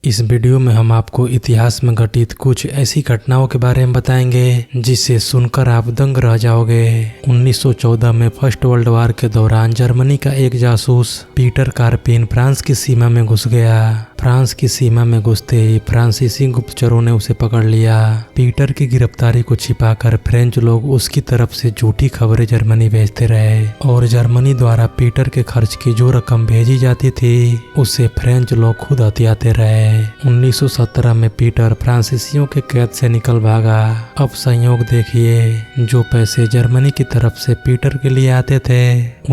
इस वीडियो में हम आपको इतिहास में घटित कुछ ऐसी घटनाओं के बारे में बताएंगे जिसे सुनकर आप दंग रह जाओगे। 1914 में फर्स्ट वर्ल्ड वॉर के दौरान जर्मनी का एक जासूस पीटर कार्पिन फ्रांस की सीमा में घुस गया। फ्रांस की सीमा में घुसते ही फ्रांसीसी गुप्तचरों ने उसे पकड़ लिया। पीटर की गिरफ्तारी को छिपाकर फ्रेंच लोग उसकी तरफ से झूठी खबरें जर्मनी भेजते रहे और जर्मनी द्वारा पीटर के खर्च की जो रकम भेजी जाती थी उसे फ्रेंच लोग खुद हथियाते रहे। 1917 में पीटर फ्रांसीसियों के कैद से निकल भागा। अब संयोग देखिए, जो पैसे जर्मनी की तरफ से पीटर के लिए आते थे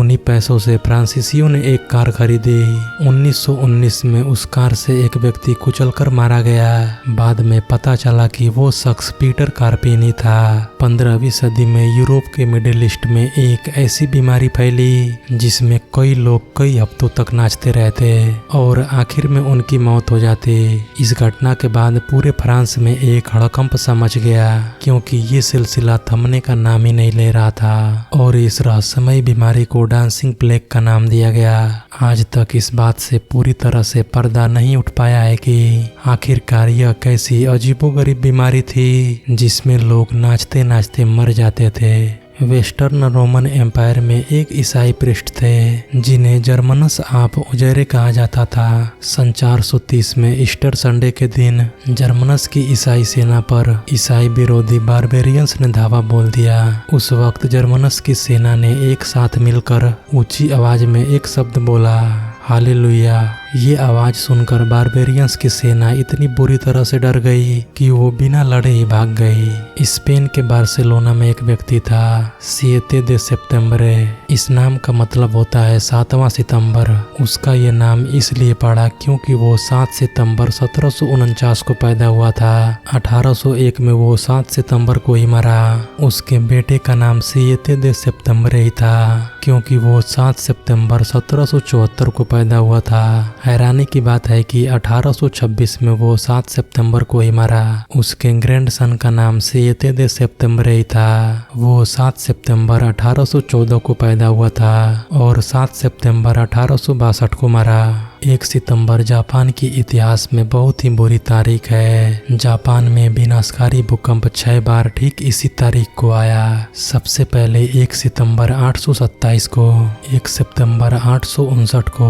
उन्हीं पैसों से फ्रांसीसियों ने एक कार खरीदी। 1919 में उस कार से एक व्यक्ति कुचलकर मारा गया। बाद में पता चला कि वो शख्स पीटर कार्पिन ही था। 15वीं सदी में यूरोप के मिडिल ईस्ट में एक ऐसी बीमारी फैली जिसमें कई लोग कई हफ्तों तक नाचते रहते और आखिर में उनकी मौत हो जाती। इस घटना के बाद पूरे फ्रांस में एक हड़कंप सा मच गया क्योंकि ये सिलसिला थमने का नाम ही नहीं ले रहा था और इस रहस्यमयी बीमारी को डांसिंग प्लेग का नाम दिया गया। आज तक इस बात से पूरी तरह से पर्दा नहीं उठ पाया है कि आखिरकार यह कैसी अजीबोगरीब बीमारी थी जिसमें लोग नाचते नाचते मर जाते थे। वेस्टर्न रोमन एम्पायर में एक ईसाई पृष्ठ थे जिन्हें जर्मनस आप उजैरे कहा जाता था। सन 430 में ईस्टर संडे के दिन जर्मनस की ईसाई सेना पर ईसाई विरोधी बारबेरियंस ने धावा बोल दिया। उस वक्त जर्मनस की सेना ने एक साथ मिलकर ऊंची आवाज में एक शब्द बोला, हालेलुया। ये आवाज सुनकर बारबेरियंस की सेना इतनी बुरी तरह से डर गई कि वो बिना लड़े ही भाग गई। स्पेन के बार्सिलोना में एक व्यक्ति था, सिएते दे सेप्टेम्बरे। इस नाम का मतलब होता है 7वां सितंबर। उसका ये नाम इसलिए पड़ा क्योंकि वो 7 सितंबर 1749 को पैदा हुआ था। 1801 में वो 7 सितंबर को ही मरा। उसके बेटे का नाम सिएते दे सेप्टेम्बरे ही था क्योंकि वो 7 सितंबर 1774 को पैदा हुआ था। हैरानी की बात है कि 1826 में वो 7 सितंबर को ही मरा। उसके ग्रैंडसन का नाम सिएते दे सेप्टेम्बरे ही था। वो 7 सितंबर 1814 को पैदा हुआ था और 7 सितंबर 1862 को मरा। 1 सितंबर जापान की इतिहास में बहुत ही बुरी तारीख है। जापान में विनाशकारी भूकंप 6 बार ठीक इसी तारीख को आया। सबसे पहले 1 सितंबर 827 को, 1 सितंबर 859 को,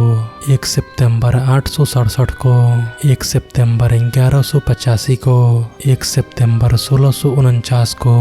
1 सितंबर 867 को, 1 सितंबर 1185 को, 1 सितंबर 1649 को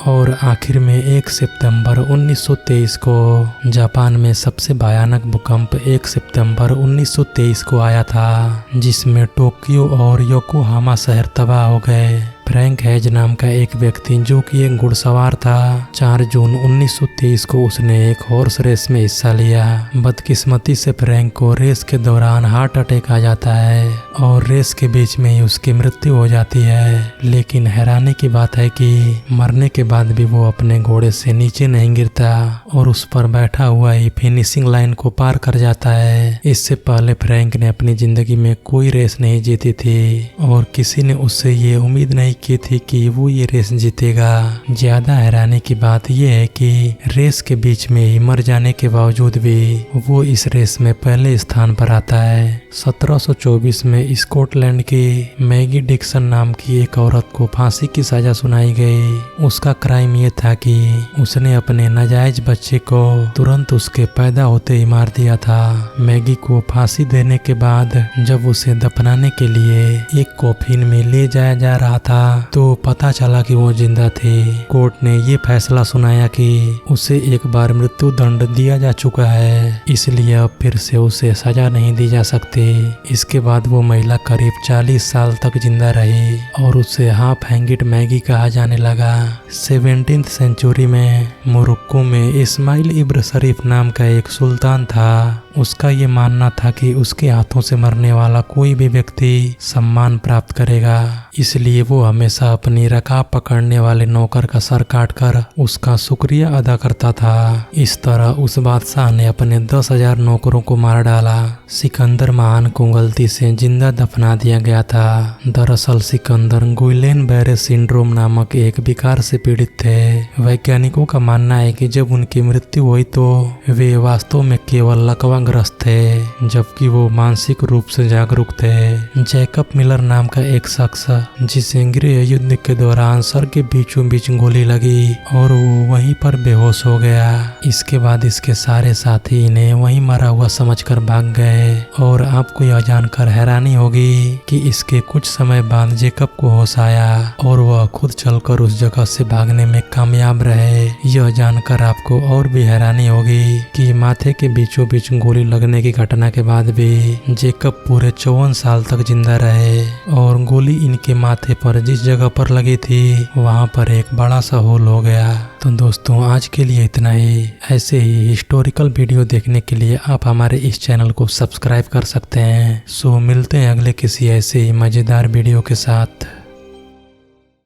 और आखिर में 1 सितंबर 1923 को। जापान में सबसे भयानक भूकंप 1 सितंबर 1923 को आया था जिसमें टोक्यो और योकोहामा शहर तबाह हो गए। फ्रैंक हेज नाम का एक व्यक्ति जो कि एक घुड़सवार था, 4 जून 1923 को उसने एक हॉर्स रेस में हिस्सा लिया। बदकिस्मती से फ्रैंक को रेस के दौरान हार्ट अटैक आ जाता है और रेस के बीच में ही उसकी मृत्यु हो जाती है। लेकिन हैरानी की बात है कि मरने के बाद भी वो अपने घोड़े से नीचे नहीं गिरता और उस पर बैठा हुआ ही फिनिशिंग लाइन को पार कर जाता है। इससे पहले फ्रैंक ने अपनी जिंदगी में कोई रेस नहीं जीती थी और किसी ने उससे ये उम्मीद नहीं की थी कि वो ये रेस जीतेगा। ज्यादा हैरानी की बात यह है कि रेस के बीच में ही मर जाने के बावजूद भी वो इस रेस में पहले स्थान पर आता है। 1724 में स्कॉटलैंड की मैगी डिक्सन नाम की एक औरत को फांसी की सजा सुनाई गई। उसका क्राइम ये था कि उसने अपने नाजायज बच्चे को तुरंत उसके पैदा होते ही मार दिया था। मैगी को फांसी देने के बाद जब उसे दफनाने के लिए एक कॉफिन में ले जाया जा रहा था तो पता चला कि वो जिंदा थी। कोर्ट ने ये फैसला सुनाया कि उसे एक बार मृत्यु दंड दिया जा चुका है, इसलिए अब फिर से उसे सजा नहीं दी जा सकती। इसके बाद वो महिला करीब 40 साल तक जिंदा रही और उसे हाफ हैंगिड मैगी कहा जाने लगा। 17वीं सेंचुरी में मोरक्को में इस्माइल इब्न शरीफ नाम का एक सुल्तान था। उसका ये मानना था कि उसके हाथों से मरने वाला कोई भी व्यक्ति सम्मान प्राप्त करेगा, इसलिए वो हमेशा अपनी रकाब पकड़ने वाले नौकर का सर काटकर उसका शुक्रिया अदा करता था। इस तरह उस बादशाह ने अपने 10,000 नौकरों को मार डाला। सिकंदर महान को गलती से जिंदा दफना दिया गया था। दरअसल सिकंदर गुइलेन बैरे सिंड्रोम नामक एक विकार से पीड़ित थे। वैज्ञानिकों का मानना है कि जब उनकी मृत्यु हुई तो वे वास्तव में केवल लकवाग्रस्त थे, जबकि वो मानसिक रूप से जागरूक थे। जैकब मिलर नाम का एक शख्स जिसे गृह युद्ध के दौरान सर के बीचों बीच गोली लगी और वो वहीं पर बेहोश हो गया। इसके बाद इसके सारे साथी इन्हें वहीं मरा हुआ समझकर भाग गए और आपको यह जानकर हैरानी होगी कि इसके कुछ समय बाद जैकब को होश आया और वह खुद चलकर उस जगह से भागने में कामयाब रहे। यह जानकर आपको और भी हैरानी होगी कि माथे के बीचों बीच गोली लगने की घटना के बाद भी जैकब पूरे 54 साल तक जिंदा रहे और गोली इनके माथे पर जिस जगह पर लगी थी वहां पर एक बड़ा सा होल हो गया। तो दोस्तों आज के लिए इतना ही। ऐसे ही हिस्टोरिकल वीडियो देखने के लिए आप हमारे इस चैनल को सब्सक्राइब कर सकते हैं। सो मिलते हैं अगले किसी ऐसे ही मजेदार वीडियो के साथ।